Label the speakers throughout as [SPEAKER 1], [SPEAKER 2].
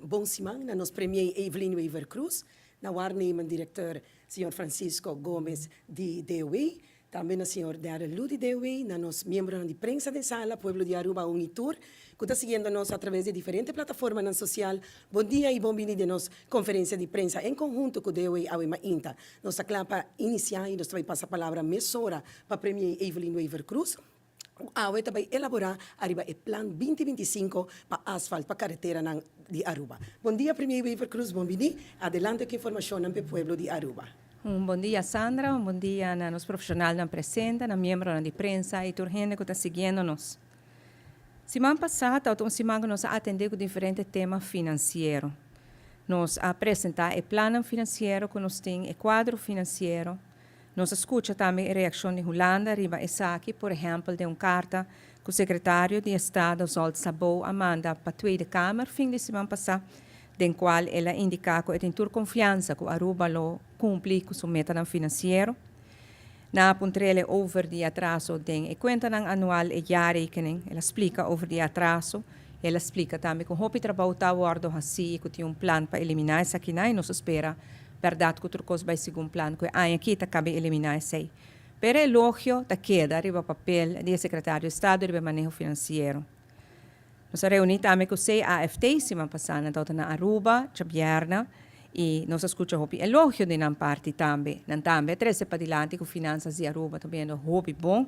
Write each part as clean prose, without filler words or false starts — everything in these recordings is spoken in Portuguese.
[SPEAKER 1] bom semana na nos premier Evelyn Weaver Cruz, na waarnemend directeur senhor Francisco Gomes de DOE, também na senhor Daryl Lu de DOE, na nos membros de prensa de sala, Pueblo de Aruba Unitur, que está seguindo-nos através de diferentes plataformas na social. Bom dia e bem-vindo a nossa conferência de prensa em conjunto com o DOE Awema Inta. Nossa clapa iniciar e nós vai passar a palavra mesora para a premier Evelyn Weaver Cruz. A UETA vai elaborar arriba o plano 2025 para asfalto, para carretera de Aruba. Bom dia, Premier Weaver Cruz, bom-vindo. Adelante com informação para o povo de Aruba.
[SPEAKER 2] Bom dia, Sandra. Bom dia a nos profissionais na presente, na membros de prensa e toda gente que está seguindo-nos. Semana passada, nós semana atendemos diferentes temas financeiros. Nós apresentamos o plano financeiro que nós temos, o quadro financeiro. Nós escutamos também a reação de Holanda, riba aqui, por exemplo, de uma carta que o secretário de Estado, Zolt Sabo, manda para a Tweede Kamer, fim de semana passada, den qual ela indica que tem toda confiança que Aruba lo cumpre com seu meta financeiro. Na puntrele over de atraso den conta anual e jaarrekening, ela explica over de atraso, ela explica também que o hopi trabalho está guardo assim, que tem plan para eliminar essa aqui, e nós espera verdade que outro coisa vai seguir plan que aqui está cabe eliminar essa. Pero el elogio está queda arriba papel do secretário de Estado de Manejo Financeiro. Nós reunimos também com o CAFT semana passada, então na Aruba, Chabierna, e nós escutamos o elogio de uma parte também. Não também, três para adiante com finanças de Aruba, também é hobby bom.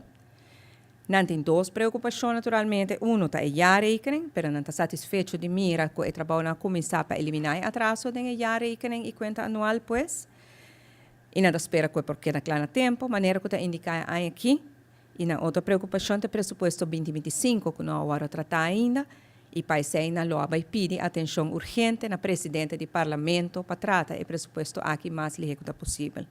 [SPEAKER 2] Não tem duas preocupações, naturalmente. Um está a jaarrekening, mas não está satisfeito de mira que o trabalho não começar para eliminar o atraso da jaarrekening e conta anual, pues. E nada espera que porque não claro tempo, maneira que está indicada aqui. E na outra preocupação é o presupuesto 2025, que não agora tratar ainda. E para isso ainda lo vai pedir atenção urgente na presidente do parlamento para tratar o presupuesto aqui mais ligeiro possível.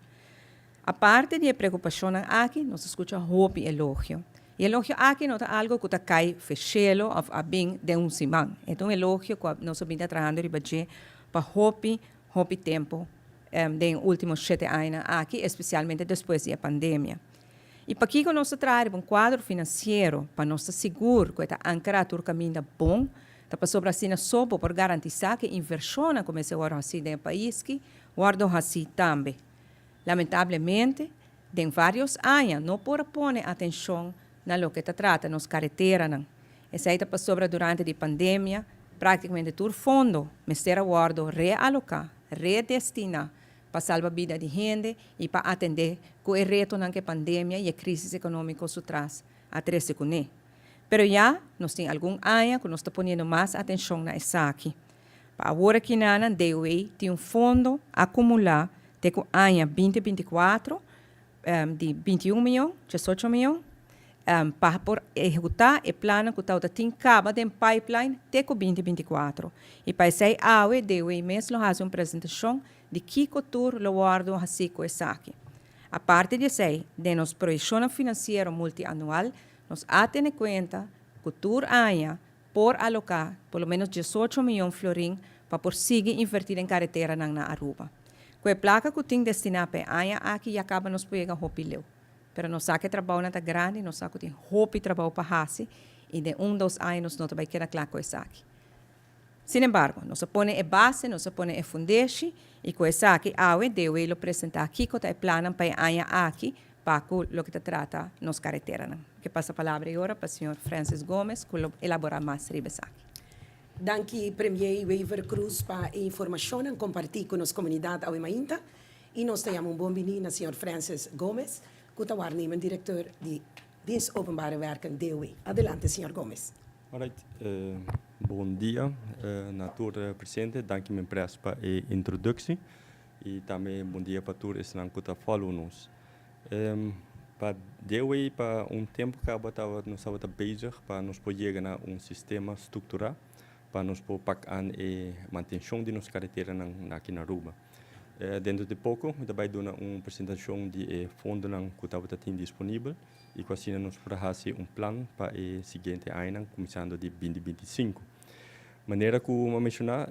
[SPEAKER 2] A parte da preocupação aqui, nós escutamos hope e elogio. E elogio aqui não é algo que está cai fechelo ou a bem de semana. É um elogio que nós estamos trabalhando para hope tempo de últimos 7 anos aqui, especialmente depois da pandemia. E para que nós trabalhamos quadro financeiro para nós segurar que está ancorado no caminho bom, para sobre assim sobo por garantizar que a inversão comece agora assim no país que guardo assim também. Lamentavelmente, em vários anos não por pôr atenção na lo que está trata nos carreteras. Essa aí está sobre durante a pandemia, praticamente todo fundo, mas será guardo realocar, redestinar para salvar a vida de gente e para atender com o reto na pandemia e a crise econômica que traz a três com ele. Pero já, nós temos algum ano que nós estamos pondo mais atenção nessa aqui. Para agora que na DOE tem fundo acumular de o ano 2024 de 21 milhões, 18 milhões, para executar o plano que está em cabo de pipeline de 2024. E para isso, a DOE mesmo faz uma apresentação de que cultura lo guardo assim com essa aqui. A parte disso, de nossa projeção financeira multianual, nós atendemos conta que todo ano por alocar pelo menos 18 milhões de florins para conseguir invertir em carretera na Aruba. Com a placa que tem destinada para ano aqui acaba nos pegar hopileu. Pero nós sabemos que o trabalho não está grande, nós sabemos que tem hopi trabalho para fazer e de dos anos não vai quedar claro com isso aqui. Sin embargo, nós põe a base, nós põe a fundação e com isso aqui, a DOE lo apresentar aqui que está plano para ano aqui para o que trata nos carreteras. Que passa a palavra agora para o senhor Francis Gomes, que elabora mais sobre isso aqui.
[SPEAKER 1] Danke, Premier Weaver Cruz, para a informação e compartilhar com a comunidade Awema Inta. E nós temos bom-vindo ao senhor Francis Gomes, que está waarnemend directeur de Dienst Openbare Werken DOE. Adelante, senhor Gomes.
[SPEAKER 3] Alright, bom dia, natura presente, dank me pres para a introdução e também bom dia para todos que estão falando. Para DOE, para tempo que nós estamos bezig para nós poder chegar a sistema estrutural para nós poder pagar a manutenção de nossa carretera aqui na Aruba. Dentro de pouco, vai dar uma apresentação de fundo que está disponível e assim nós podemos fazer plano para o seguinte ano, começando de 2025. Maneira que eu mencionar,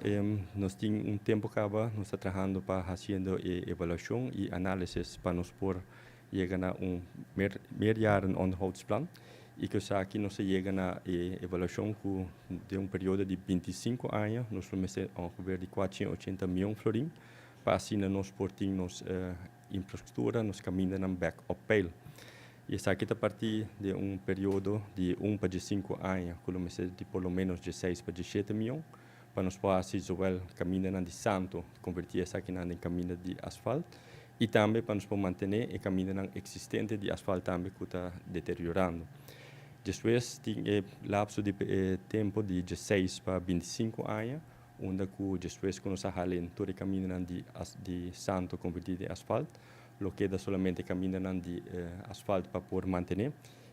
[SPEAKER 3] nós temos tempo que nós estamos trabalhando para fazer avaliação e análise para nós poder chegar a meerjaren onderhoudsplan e que aqui nós chega na avaliação de um período de 25 anos, nós vamos ter de 480 milhões de florins, para assim nós portamos infraestrutura, nós caminhamos um back uphill. E isso aqui a partir de um período de 1 para 5 anos, que nós de pelo menos de 6 para 7 milhões, para nós poder assim, caminhar de santo, convertir isso aqui em caminho de asfalto, e também para nós manter o caminho existente de asfalto também que está deteriorando. Depois, tem lapso de tempo de 16 para 25 anos, onde depois que nós halem todo o caminho de santo convertido em asfalto, lo queda solamente caminho de asfalto para poder manter,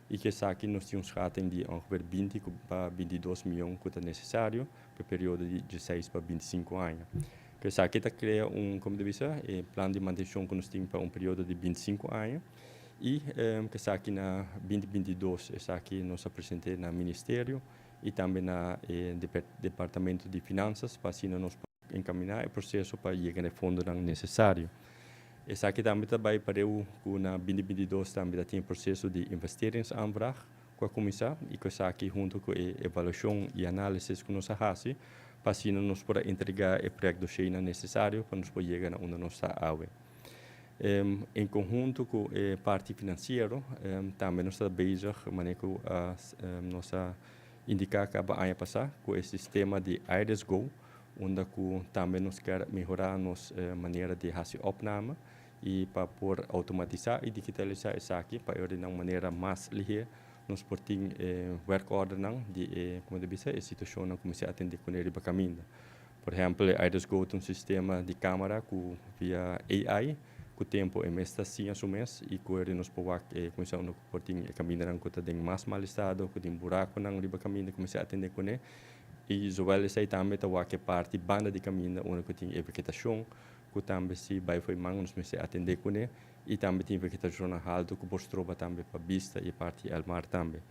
[SPEAKER 3] e que aqui nós temos rating de ongeveer 20 para 22 milhões que é necessário para o período de 16 para 25 anos. Que aqui está cria como deve ser, plano de manutenção que nós temos para um período de 25 anos, e que aqui na 2022 aqui nós apresentamos no Ministério e também no Departamento de Finanças para assim nós encaminhar o processo para chegar ao fundo necessário. Essa aqui também para o que na 2022 também tem processo de investeringsaanvraag com a comissão e que aqui junto com a avaliação e análise que nós fazemos para assim nós poder entregar o projeto cheio necessário para nós poder chegar onde nós estamos. Em conjunto com a parte financeira, também nós estamos bezig, maneira que nós indicar que a ano passado com o sistema de IRIS-Go, onde também nós queremos melhorar a nossa maneira de fazer opname e para poder automatizar e digitalizar isso aqui para de uma maneira mais ligeira nós podemos work order de como deve ser a situação não começar a atender com ele para caminho. Por exemplo, IRIS-Go tem um sistema de câmera via AI que o tempo é mais assim a mês e que ele nos pode começar a podemos caminhar com tem mais mal estado, com tem buraco não riba caminho começar a atender com ele. E zowel is aí também tá que parte banda de caminho onde tem vegetação que também se vai foi mangos mas atender com ele e também tem vegetação na alto que pode trobar também para vista e parte ao mar também.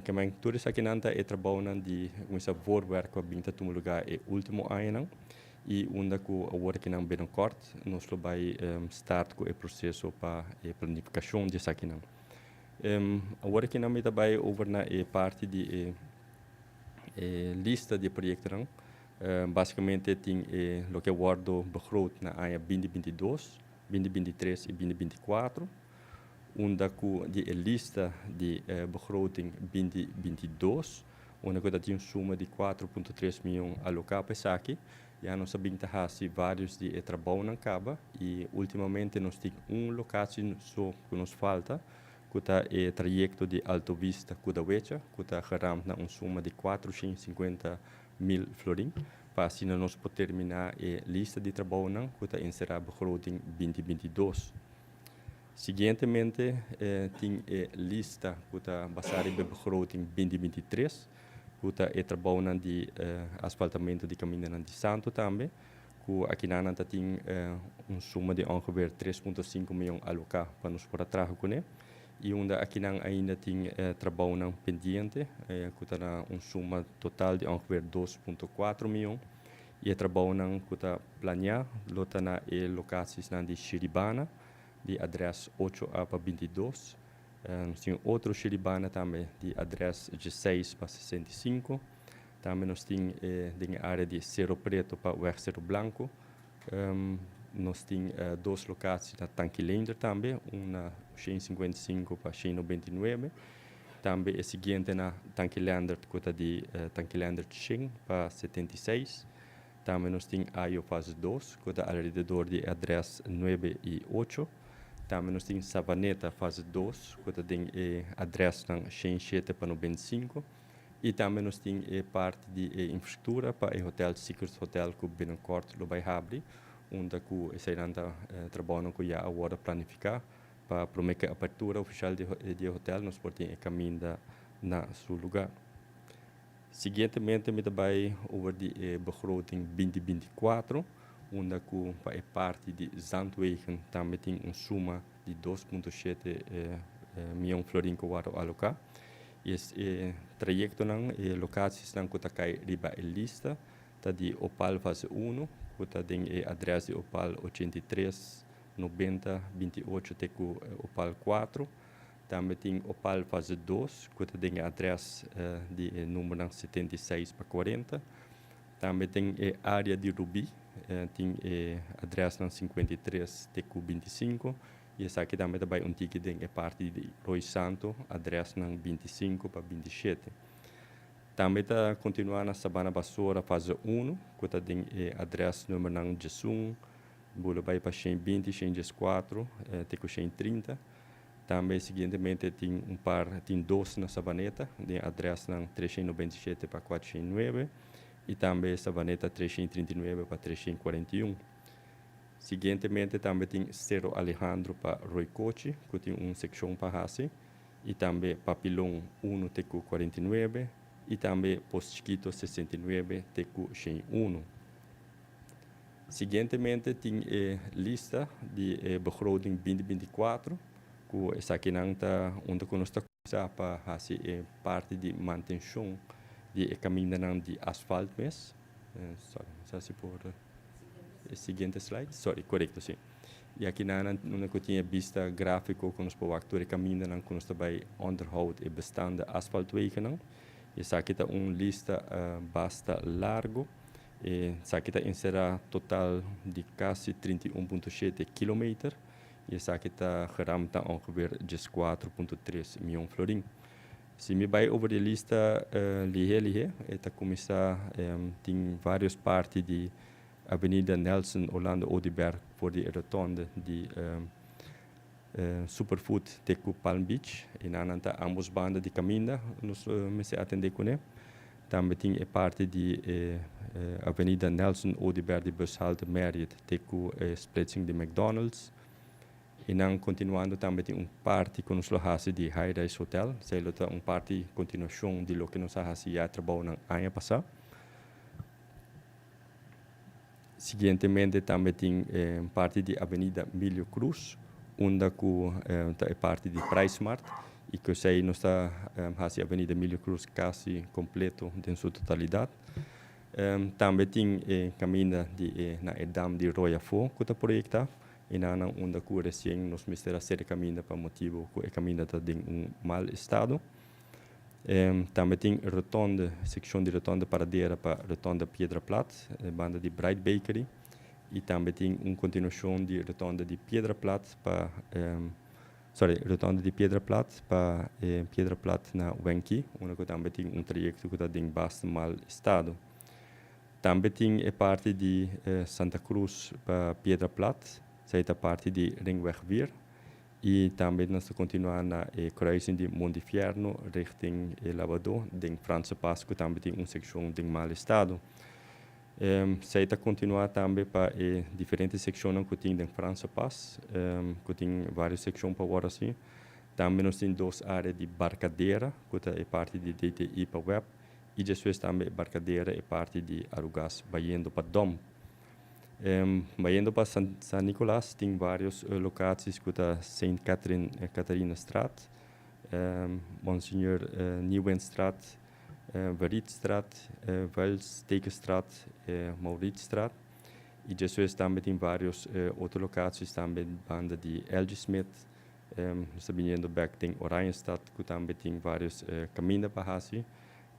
[SPEAKER 3] Que mais tudo isso aqui nanta é trabalho de começar voorwerk que binta tum lugar é último ano e onde que o work não bem kort nós vai start com o processo para a planificação disso aqui não. O work não me também over na parte de lista de projetos. Basicamente tem o que guardo begroot na ano 2022, 2023 e 2024. Onde a lista de begroting 2022, onde tem uma soma de 4,3 milhões alocada para isso aqui. Já nós sabemos que vários de trabalho na caba e ultimamente nós temos locação só que nos falta, que é o trajeto de Alto Vista Kudawecha, que está gerando uma soma de 450 mil florins, para assim nós poder terminar a lista de trabalho que está encerrada begroting 2022. Seguintemente, tem a lista que está baseada em begroting 2023, que está o trabalho de asfaltamento de caminho de Santo também, que aqui na Nanta tem uma soma de ongeveer 3,5 milhões alocado para nos poder trabalhar com ele. E onde aqui ainda tem trabalho pendente, que está uma soma total de ongeveer 2,4 milhões. E o trabalho que está planeado, está na locações de Chiribana, de adres 8A para 22. Nós temos outro Chiribana também, de adres 16 para 65. Também nós temos a área de Cerro Preto para o Cerro Blanco. Nós temos duas locações na Tanquilender também, uma 155 para 199. Também a seguinte na Tanquilender, que está de Tanquilender Ching para 76. Também nós temos a fase 2, que está alrededor de adres 9 e 8. Também nós temos Savaneta fase 2, que está de adres 107 para 95. E também nós temos parte de infraestrutura para o Hotel Secret Hotel, que bem corto lo vai abrir, onde esse trabalho que já agora planificar para prometer a abertura oficial de hotel, nós podemos caminhar na seu lugar. Seguintemente, me também over de begroting 2024, onde para a parte de Zandwegen também tem uma soma de 2,7 milhões de florins que vão alocar. E esse trajeto e locações que está cai riba a lista, está de Opal fase 1, que está de adres de Opal 83, 90, 28, até Opal 4. Também tem Opal fase 2, que tem adresse de número 76 para 40. Também tem a área de Rubi, tem adresse 53 TQ 25. E essa aqui também vai um ticket tem parte de Rui Santo, adresse 25 para 27. Também está continuando na Sabana Basura fase 1, que tem adresse número 11, bolo vai para 120, 114, TQ 130. Também, seguintemente, tem 12 na Sabaneta, tem adresse 397 para 409 e também Sabaneta 339 para 341. Seguintemente, também tem Cerro Alejandro para Roicoche, que tem uma secção para Hase, e também Papilão 1 TQ 49 e também Postchiquito 69 TQ 101. Seguintemente, tem lista de begroting 2024, que essa aqui não está onde nós está para fazer parte de manutenção de caminho de asfalto mesmo. Sorry, se por seguinte slide. Sorry, correto, sim. E aqui nós tinha vista gráfico que nós podemos actuar caminho que nós vai onderhoud e bestaande asfaltwegen. E essa aqui está uma lista bastante largo. E essa aqui está inserida total de quase 31,7 km. E essa aqui está geramd ongeveer 4,3 miljoen florin. Se me vai over a lista lihe, está começar tem várias partes de Avenida Nelson Orlando Odeberg voor de rotonde de Superfood Teku Palm Beach. E nanta ambos bandas de caminho nos me se atender com ele. Também tem a parte de Avenida Nelson Odeberg de bushalte Marriott Teku splitsing de McDonald's. E não continuando também tem parte que nós fazemos de High Rise Hotel, sei lá parte continuação de lo que nós fazemos já trabalho no ano passado. Seguintemente também tem parte de Avenida Milho Cruz, onde é parte de PriceSmart e que sei nós fazemos a Avenida Milho Cruz quase completo em sua totalidade. Também tem caminho na Edam de Royafo que está projetado. E na onde que recém nós mistera ser caminho para motivo que o caminho está em mau estado. Também tem rotonda, secção de rotonda paradeira para rotonda Piedra Plata, banda de Bright Bakery. E também tem uma continuação de rotonda de Piedra Plata para rotonda de Piedra Plata para Piedra Plata na Wenki, onde que também tem um trajeto que está em bastante mau estado. Também tem a parte de Santa Cruz para Piedra Plata. Essa parte de Ringweg Weer e também nós continuamos na kruising de Montefiorno richting Lavador, em França Pasco também tem uma secção de mau estado. Essa continua também para diferentes secções que tem em França Pass, que tem várias secções para agora assim. Também nós temos duas áreas de barcadeira, que é parte de DTI para web, e depois também barcadeira é parte de Arugas, indo para Dom. Indo para San Nicolás, tem vários locações que está Saint Catharina Straat, Monsignor Nieuwenstraat, Verrietstraat, Welstekenstraat, Mauritsstraat. E depois também tem vários outros locações também, banda de Elge Smith, sabendo back tem Orijenstraat, que também tem vários caminhos para fazer.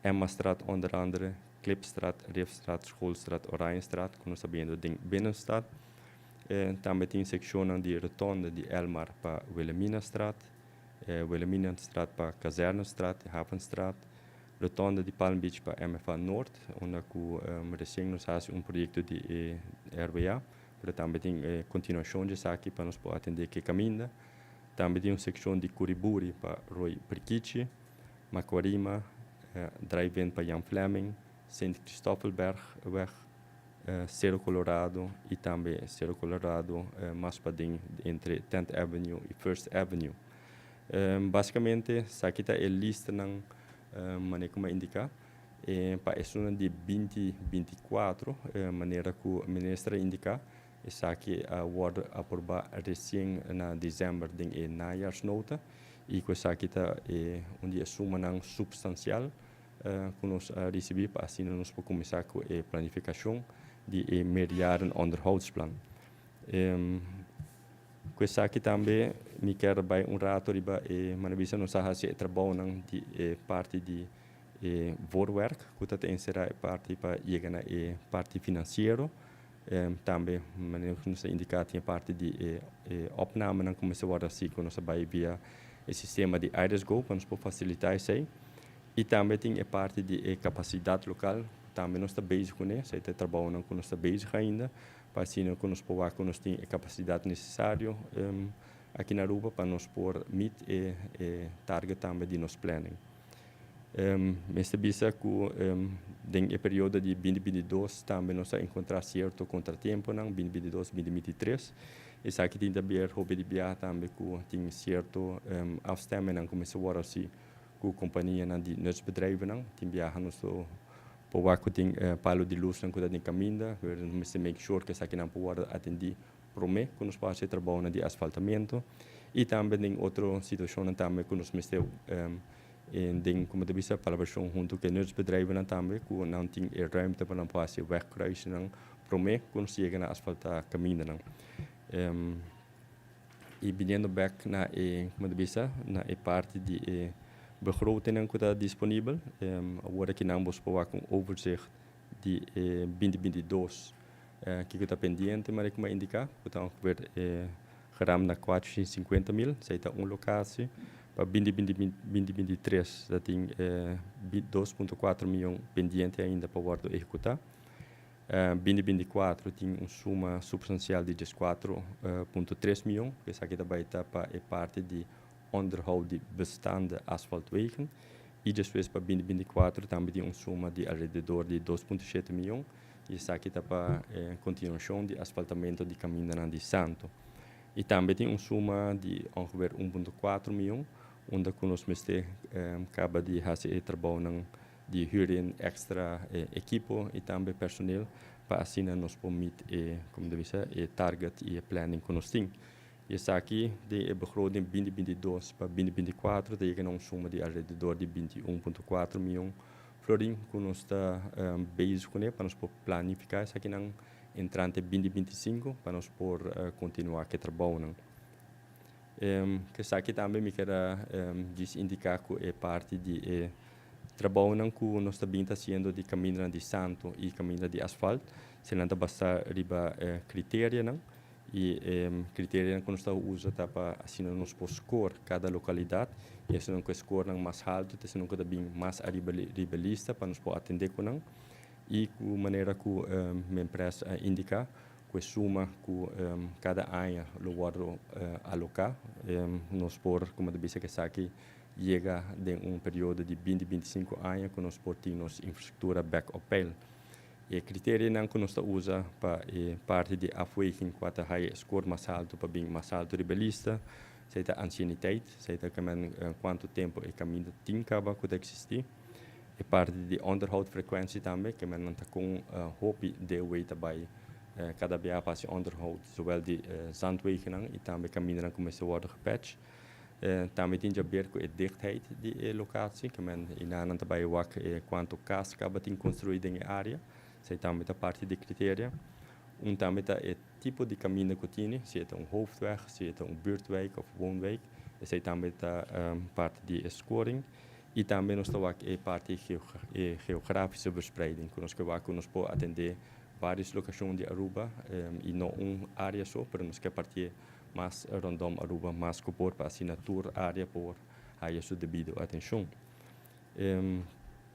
[SPEAKER 3] Emmastraat onder andere, Klipstraat, Reefstraat, Schoolstraat, Orijenstraat, que nós sabemos em Binnenstad. Também tem secção de rotonda de Elmar para Wilhelminastraat, Wilhelminastraat para Kazernestraat, Havenstraat, rotonda de Palm Beach para MFA Noord, onde recém nós fazemos projeto de RWA, mas também tem continuação de aqui para nós poder atender que caminho. Também tem uma secção de Curiburi para Roy Prikici, Maquarima, Drive-in para Jan Fleming, St. Christophelberg Weg, Cerro Colorado e também Cerro Colorado mais para dentro entre 10th Avenue e First Avenue. Basicamente, essa aqui está a lista não maneira como indicar para essa de 2024 maneira que o ministro indica essa aqui a word aprovada recém na dezembro de najaarsnota e que essa aqui está onde a suma não substancial que nós recebemos para assim nós podemos começar com a planificação de meerjaren onderhoudsplan. Com essa aqui também me quero bij rato riba manabisa nos hace trabalho nang di parte di voorwerk, que dat inserá parte para chegar na parte financeiro, também nos indicar a parte de opname nang como se guarda assim, quando se vai via o sistema de IRIS-Go para nos facilitar isso aí. E também tem a parte de capacidade local, também nós está bezig com isso, aí trabalho nang nós está bezig ainda, para assim nós podemos que nós tem a capacidade necessária aqui na Aruba para nós por meet e target também de nos planning. Esta bisa que em período de 2022 também nós encontrar certo contratempo nang 2022 2023 e isso aqui tem também hobby de viajar também que tem certo afstemming nang como se agora assim com companhia nang de nos bedrijven nang tem viajar nos por waar tem palo de luz nang kuda de caminda we make sure que isso aqui não pode atender prome que nos passa trabalho de asfaltamento e também em outra situação também que nos meste en como de bisa para versão junto que nos bedrijven também que não tem ruimte para não passar wegkruisen nang prome que nos chega na asfalta caminda nang e vindo back na como de bisa na parte de begroting que está disponível agora que não vamos falar com overzicht de 2022 que está pendente mas como indicar que está ver geram na 450 mil se está locatie para 2023 já tem 2,4 milhões pendente ainda para o executar 2024 tem suma substancial de 4,3 milhões que essa aqui também está para a parte de onderhoud de bestaande asfaltwegen e depois para 2024 também tem suma de alrededor de 2,7 milhões e essa aqui está para a continuação de asfaltamento de caminho de Santo e também tem suma de ongeveer 1,4 milhões onde nós acaba de fazer trabalho de huren extra equipo e também personal para assim nós podemos como deve ser target e planning que nós temos. E essa aqui de begroting 2022 para 2024 tem uma suma de alrededor de 21,4 milhões florim que nós está bezig com para nós planificar essa aqui não entrante 2025 para nós por continuar que trabalho que essa aqui também me quero indicar que é parte de trabalho que nós também está fazendo de caminho de santo e caminho de asfalto se não está basta riba critério não e critério que nós está usa para assim nós por score cada localidade e se não que score não mais alto se não que também mais riba lista para nós por atender com não e com maneira que minha empresa indica que suma que cada ano lo guardo alocar nós por como disse que essa aqui chega em período de 20-25 anos que nós temos infraestrutura back up e critério que nós usa para parte de afweging quanto a score mais alto para bem mais alto rebelista seja ancianidade seja quanto tempo o caminho tem que existir e parte de onderhoud frequência também que não está com hobby de way também cada vez para onderhoud zowel de zandwegen e também caminho que começa a worden gepatcht também tem a ver com a dichtheid de locatie que men inaan também quanto casa acaba de construído em área se também a parte de critério também o tipo de caminho que tem se é hoofdweg se é buurtweg of woonweg se também a parte de scoring e também nós temos a parte geografische verspreiding que nós podemos atender várias locações de Aruba e não área só para nós que partir mais rondom Aruba mais que por para assinatura área por aí sua devida atenção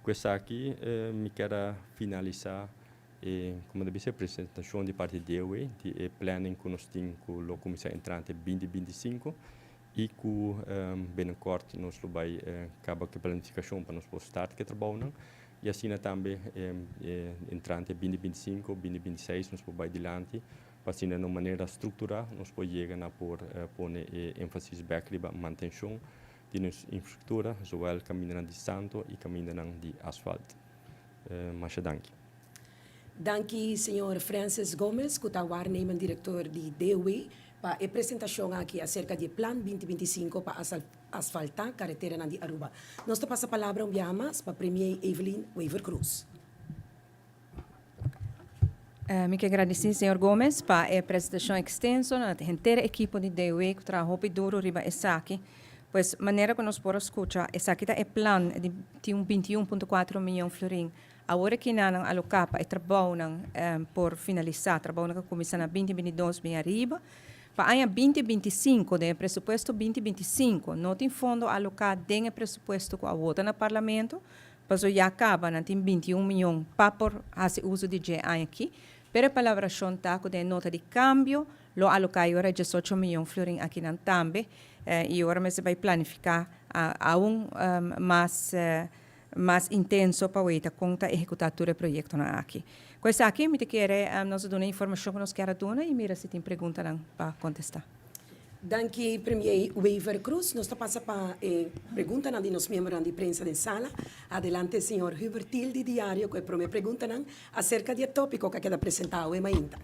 [SPEAKER 3] com essa aqui me quero finalizar como deve ser a apresentação de parte de DOE de planning que nós temos com o comissão entrante 2025 e que bem curto nós vai acabar com a planificação para nós start que trabalham e assim também entrante 2025 2026 nós vai adiante para assim de uma maneira estruturada nós podemos chegar a pôr ênfase back na manutenção de nossa infraestrutura, zowel caminho de santo e caminho de asfalto. Mas danke.
[SPEAKER 1] Danke, senhor Francis Gomes, que está o waarnemend diretor de DOE, para a apresentação aqui acerca do Plan 2025 para asfaltar a carretera de Aruba. Nós passamos a palavra para a Premier Evelyn Weaver Cruz.
[SPEAKER 2] Me que agradecer, senhor Gomes, para a apresentação extensa, na inteira equipe de DOE, que trabalha duro riba essa aqui. Pois, maneira que nós podemos escutar, essa aqui é plano de 21,4 milhões de florim. Agora que não alocar para trabalho por finalizar, trabalho que começa na 2022 bem arriba, para a 2025, de presupuesto 2025, não tem fundo alocado dentro do presupuesto que a vota no parlamento, mas já acaba, não tem 21 milhões para por fazer uso de GI aqui. Pero a palavra está com a nota de câmbio, lo alocar agora 18 milhões de florim aqui na também, e agora se vai planificar mais intenso para o conta executar todo o projeto aqui. Com isso aqui, me quer nós dar informação que nós queremos dar e mira se tem pergunta para contestar.
[SPEAKER 1] Danke, Premier Weaver Cruz. Nós estamos para pergunta de nossos membros de prensa de sala. Adelante, senhor Hubert Tilde, diário, que a primeira pergunta acerca do tópico que queda apresentado em Mainta.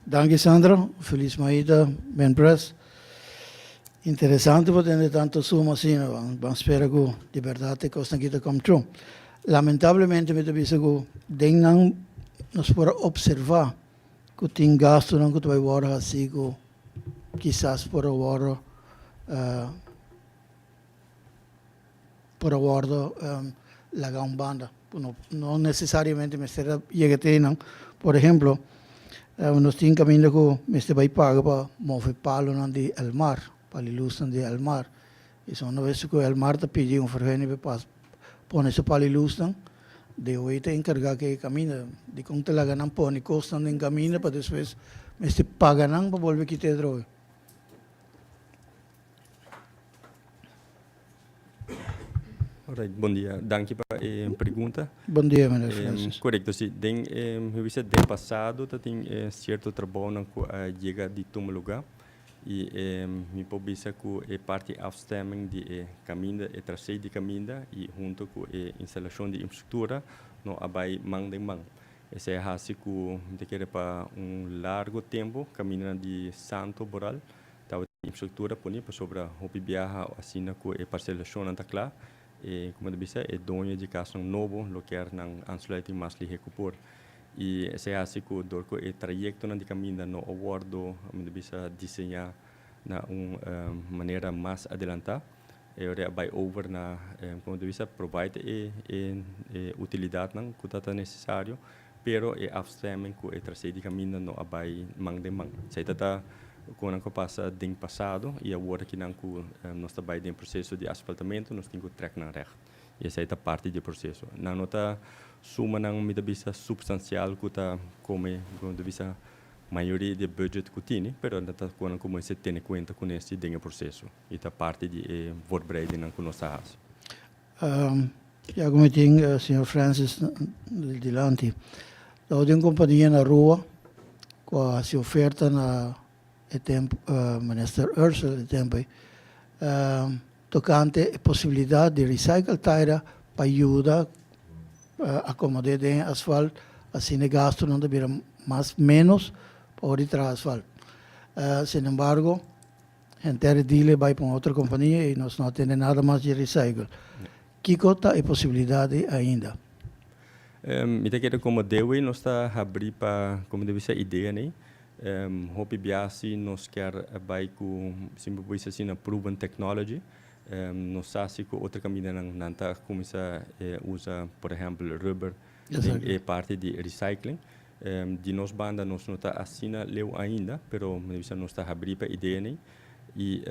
[SPEAKER 4] Danke, Sandra. Feliz Maída, Ben Press. Interessante por ter tanto suma assim, vamos esperar que de verdade costa aqui come true. Lamentavelmente, me deve ser que não nos pode observar que tem gasto não que vai embora assim que quizás por agora lagar banda. Não necessariamente me será llegar não. Por exemplo, nós temos caminho que me vai pagar para mover palo de el mar. Para a luz de el mar. E só uma vez que o mar te pediu vergunning para pôr esse para a luz, de hoje te encargar que caminha, de como te lagan pôr e costa em caminho para depois me pagar para volver aqui te droga.
[SPEAKER 3] Alright, bom dia. Danke para a pergunta.
[SPEAKER 4] Bom dia, Maria Francis.
[SPEAKER 3] Correto, sim. Eu disse no passado, tem certo trabalho que chega de todo lugar. E me publica com a parte afstemming de caminho e traceio de caminho e junto com a instalação de infraestrutura no abai mão em mão. Esse é assim que quer para largo tempo caminho de Santo Boral, então a infraestrutura para sobre a viaja assim com a parcelação anta claro e como disse é dono de casa novo lo que na ansluiting mais lhe recupor. E esse é assim que dorco o trajeto de caminho no awardo me bisa desenhar na maneira mais adelantada e ora vai over na como bisa provide utilidade não que está necessário pero afstemming com o traceio de caminho no abai mão de mão sei tá quando que passa ding passado e agora que não nós está em processo de asfaltamento nós temos que track na recht e essa é a parte do processo não nota suma não me bisa substancial que está como quando bisa maioria do budget que tem, pero não está quando como se tem conta com esse dinheiro processo e está parte de voorbereiding que nós fazemos.
[SPEAKER 4] Já como tem o Sr. Francis delante, eu tenho companhia na rua com a sua oferta na tempo Minister Ursula de tempo tocante a possibilidade de recycle tire para ajudar acomodar em asfalto assim o gasto não deve mais menos por detrás asfalto. Sin embargo, entera dile vai para outra companhia e nós não temos nada mais de recycle. Que cota é possibilidade ainda?
[SPEAKER 3] Me quero como DOE nós está abrir para como deve ser ideia né. Hope biasi nós quer vai com simplesmente assim na proven technology. Nós sabe que outra caminho não está começar usa por exemplo rubber é parte de recycling. De nós banda nós não está assina leu ainda, pero nós está abrir para ideia né. E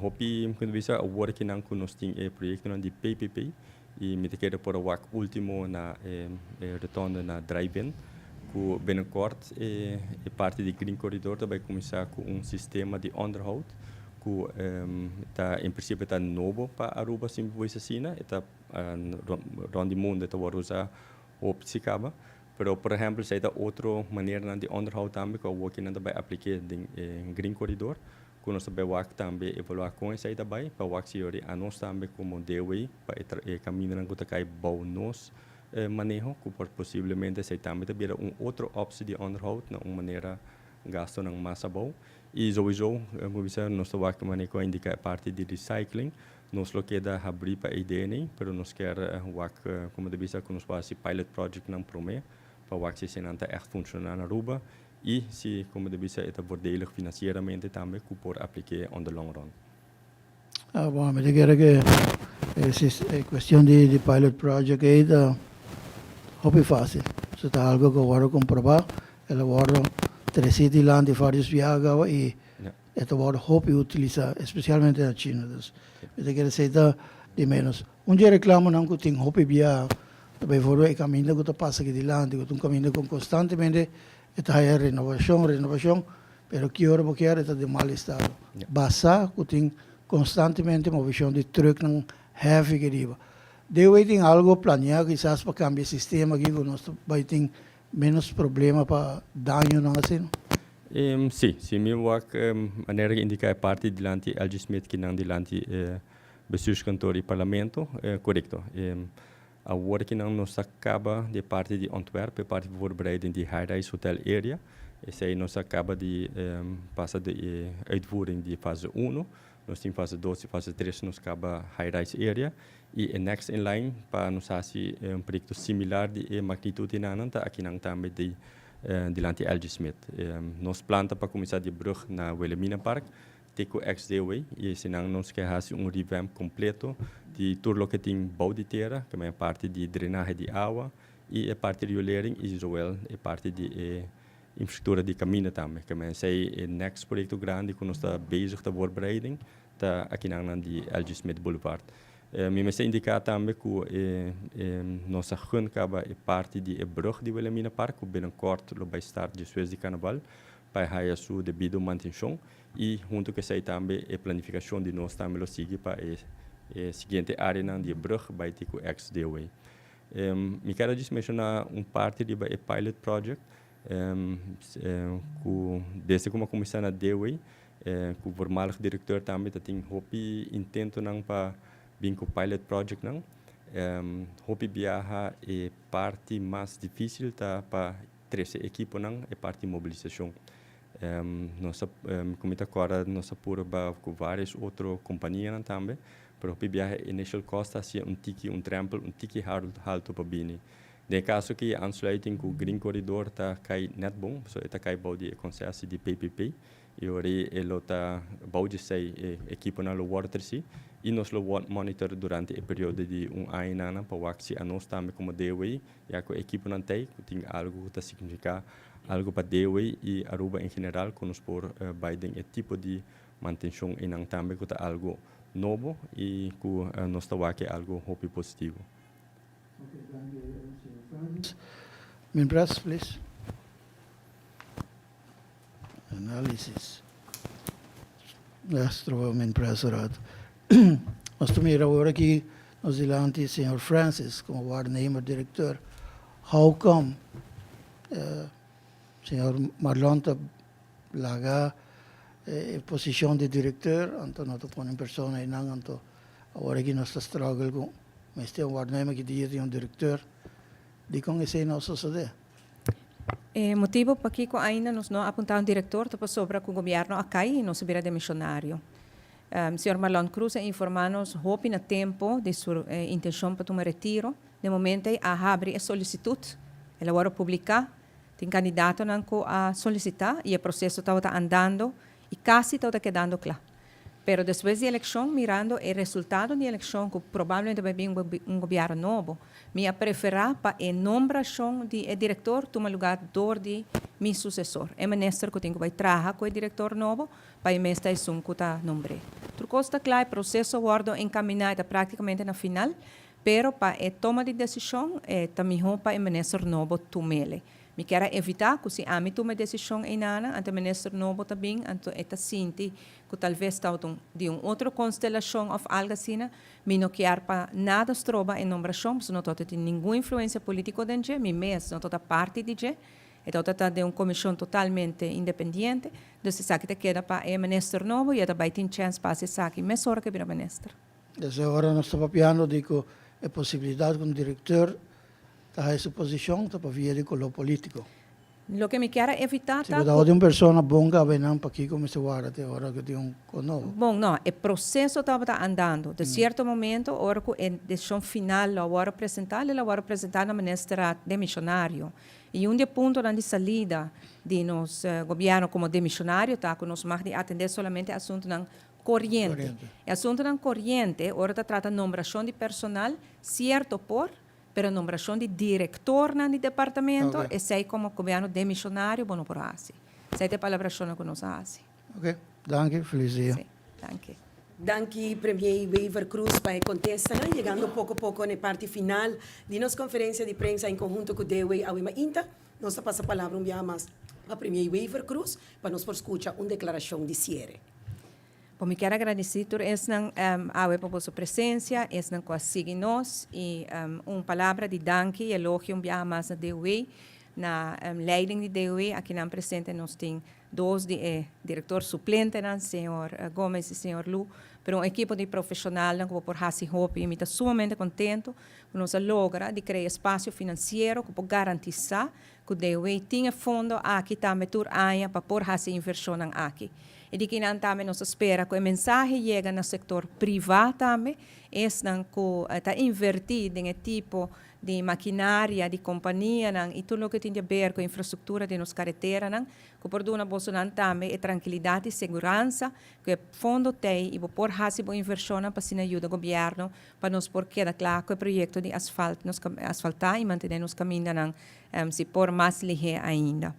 [SPEAKER 3] hopi quando bisa agora que não nós tem projeto de PPP e me quero por o último na retorno na drive-in que binnenkort parte do Green Corridor vai começar com sistema de onderhoud que tá em princípio está novo para Aruba simplesmente assim está rond mundo está vou usar o psicaba. Pero, por exemplo, se há outra maneira de onderhoud também que o que não vai aplicar em Green Corridor, que nós também vai também evaluar com essa aí também, para o que a nós também como DOE para caminho não que cai bom nós manejo, que possivelmente se também ter outra opção de onderhoud, na uma maneira gasto não massa bom. E sowieso, nós também vai indicar a parte de recycling. Nós lo queda abrir para a ideia, mas nós quer como deve ser que nós faz pilot project não promete. para que se não echt funciona na Aruba e se como deve ser é voordelig financeiramente também que por aplicar on the long run.
[SPEAKER 4] Bom, me diga que é questão de pilot project aí da hobby fácil. Se está algo que eu vou comprovar, ela vou treciti lá de vários viagens e esta vou hobby utilizar, especialmente na China. Me diga que de menos. Dia reclamo não que tem hobby viajar, também vou o caminho que tu passa aqui de lá, que tu caminho com constantemente, está aí renovação, pero que hora porque está de mal estado. Basta que tem constantemente movição de truck não heavy que riba. Deve ter algo planeado quizás para cambiar o sistema aqui que nós vai ter menos problema para dano não assim.
[SPEAKER 3] Sim, meu work maneira que indica é parte de lante LG Smith que não de lante bestuurskantoor e parlamento, correcto. A work que não nos acaba de parte de Antwerpen, parte de voorbereiding de high-rise hotel area. Esse aí nos acaba de passar de uitvoering de fase 1. Nós temos fase 2 e fase 3 nos acaba high-rise area. E next in line, para nos fazer projeto similar de magnitude nananta, aqui não também de lante LG Smith. Nos planta para começar de brug na Wilhelmina Park. Teco XDW e senão nós queremos revamp completo de tudo que tem bouw de terra, que é parte de drenagem de água e a parte de riolering e Israel é parte de infraestrutura de caminho também, que é o next projeto grande que nós está bezig de voorbereiding, tá aqui na de LG Smith Boulevard. Me se indicar também que nossa gun acaba é parte de brug de Wilhelmina Park, que binnenkort vai estar depois de carnaval, para a sua devida manutenção. E junto com isso também a planificação de nós também lo sigue para a seguinte área de brug vai ter com XDW. Me quero mencionar parte de pilot project que desde como começar na DW, que o formal diretor também tem hobby intento não para vir com pilot project não. Hobby viajar é parte mais difícil tá para três equipo não é parte de mobilização. Nossa como está agora nossa pura com várias outras companhias também para o viaje initial cost assim um tiki alto para bini de caso que aansluiting com o Green Corridor tá cai net bom so está cai bau de concessie de PPP e ori elo tá bau de sei equipo na lo water si e nós lo monitor durante o período de ano nana para waxi a nós também como DW e a equipo não tem algo que significa algo para DW e Aruba em geral, que nos por Biden é tipo de manutenção e não também que é algo novo e que nós está aqui algo hope positivo.
[SPEAKER 4] Min press, please. Analysis. Astro min press raad. Nós também agora aqui nós dilante Sr. Francis como waarnemer diretor. How come Senhor Marlon está laga posição de diretor, então não estou pondo pessoa aí não, então agora que nós estamos struggle com, mas tem guarda-me que dia tem diretor, de como esse não sucede.
[SPEAKER 2] Motivo para que ainda nos não apontar diretor, para sobre que o governo acai e não se vira de missionário. Senhor Marlon Cruz informa-nos hope na tempo de sua intenção para tomar retiro. De momento, a abre a solicitude, ela agora publicar. Tem candidato a solicitar e o processo está andando e quase está quedando claro. Pero depois da eleição, mirando o resultado da eleição, que provavelmente vai vir governo novo, me preferirá para a nomeação de diretor tomar lugar de meu sucessor. É ministro que tenho que trabalhar com o diretor novo para a estação que está nombrado. Tudo costa claro, o processo guardo encaminhado praticamente na final, pero para a toma de decisão, também para o ministro novo tomar. Me quero evitar que se a mim tome decisão em nada, ante o ministro novo também, ante esta sinti que talvez está de outra constelação ou algo assim, me não quero para nada estroba em nomeação, porque não tem nenhuma influência política dentro, me mesmo não toda parte de je, então está de uma comissão totalmente independente, então se sabe que queda para o ministro novo e também tem chance para se sabe, mais hora que vira ministro.
[SPEAKER 4] Desde agora nós estamos falando de que a possibilidade que o diretor está a sua posição, está para vir de color político.
[SPEAKER 2] Lo que me quero evitar
[SPEAKER 4] se de uma pessoa bom que vem para aqui como se guarda até agora que tem novo.
[SPEAKER 2] Bom, não, o processo estava andando. De certo momento, agora que a decisão final ela vai apresentar na ministra de missionário. E um ponto de salida de nos governo como demissionário, tá, que nos mag de atender somente assunto não corriente. E assunto não corriente, ora trata nombração de personal, certo por, pero nombração de diretor no departamento, e sei como governo demissionário, bom por assim. Sei a palavra que nos hace.
[SPEAKER 4] Ok, dank u, feliz dia.
[SPEAKER 2] Sim, danke.
[SPEAKER 1] Danke, Premier Weaver Cruz, para contestar, chegando pouco a pouco na parte final de nossa conferência de prensa em conjunto com o DEWE Awema Inta. Nós passa a palavra mais para Premier Weaver Cruz, para nos escutar uma declaração de cierre.
[SPEAKER 2] Bom, me quero agradecer por por sua presença, essa conseguir nós e palavra de danke e elogio mais a DEWE, na leiding de DEWE, aqui na presente nós temos dois diretor suplente, senhor Gomes e senhor Lu, pero um equipe de profissionais que por hasi hope e me está sumamente contento que nós logra de criar espaço financeiro que por garantizar que o DEWE tenha fundo aqui também tur aia para por hasi inversão aqui. E de que não também nós espera que a mensagem chegue no setor privado também, que está invertido em tipo de maquinária, de companhia, e tudo o que tem a ver com a infraestrutura de nossa carretera, que por uma bolsa também é tranquilidade e segurança, que o fundo tem e por fazer boa inversão para se ajuda o governo, para nos por queda claro que o projeto de asfalto, nos asfaltar e manter nos caminhos, se por mais ligeiro ainda.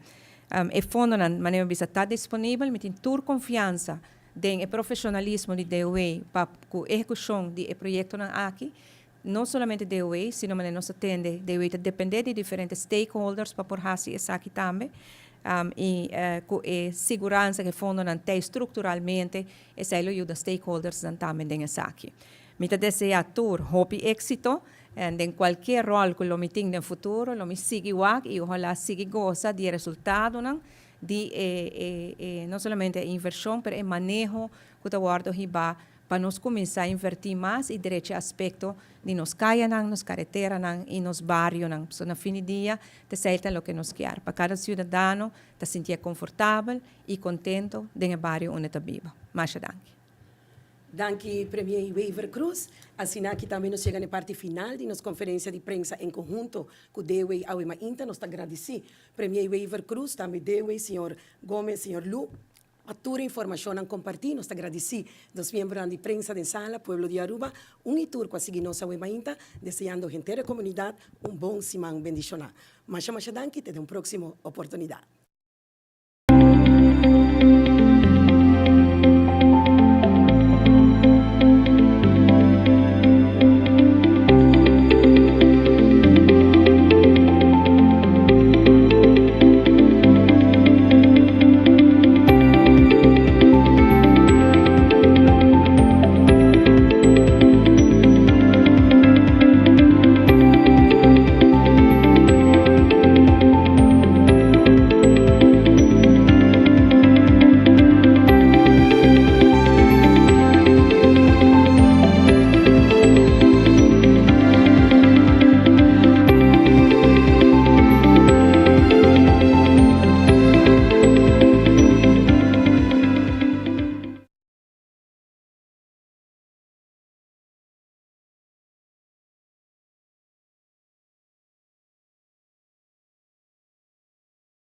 [SPEAKER 2] O fundo, na maneira bisa está disponível, me tem toda confiança em profissionalismo de DEWE para a execução do projeto aqui, não somente DEWE, sino que nós atende DEWE a depender de diferentes stakeholders para por fazer isso aqui também, e com a segurança que o fundo não tem estruturalmente, essa ajuda stakeholders também nessa aqui. Me desejo a todos êxito, em qualquer rol que lo me tenha no futuro, lo me siga igual e ojalá siga goza de resultado, de não somente a inversão, mas o manejo que o guardo riba para nós começar a invertir mais e direito aspecto de nos caia, nos carretera e nos barrios. So, no fim do dia, te certa o que nos quer. Para cada cidadão, te sentir confortável e contento de barrio onde te vive. Mais danke.
[SPEAKER 1] Danke, Premier Weaver Cruz. Assim, aqui também nós chegamos na parte final de nossa conferência de prensa em conjunto com o DEWE Awema Inta. Nós agradecemos Premier Weaver Cruz, também DEWE, senhor Gomes, senhor Lu, a toda a informação a compartilhar. Nós agradecemos dos membros de prensa de sala, Pueblo de Aruba, tour com a seguir nossa Awema Inta, desejando a gente da comunidade bom semana bendicional. Mas danke, até uma próxima oportunidade.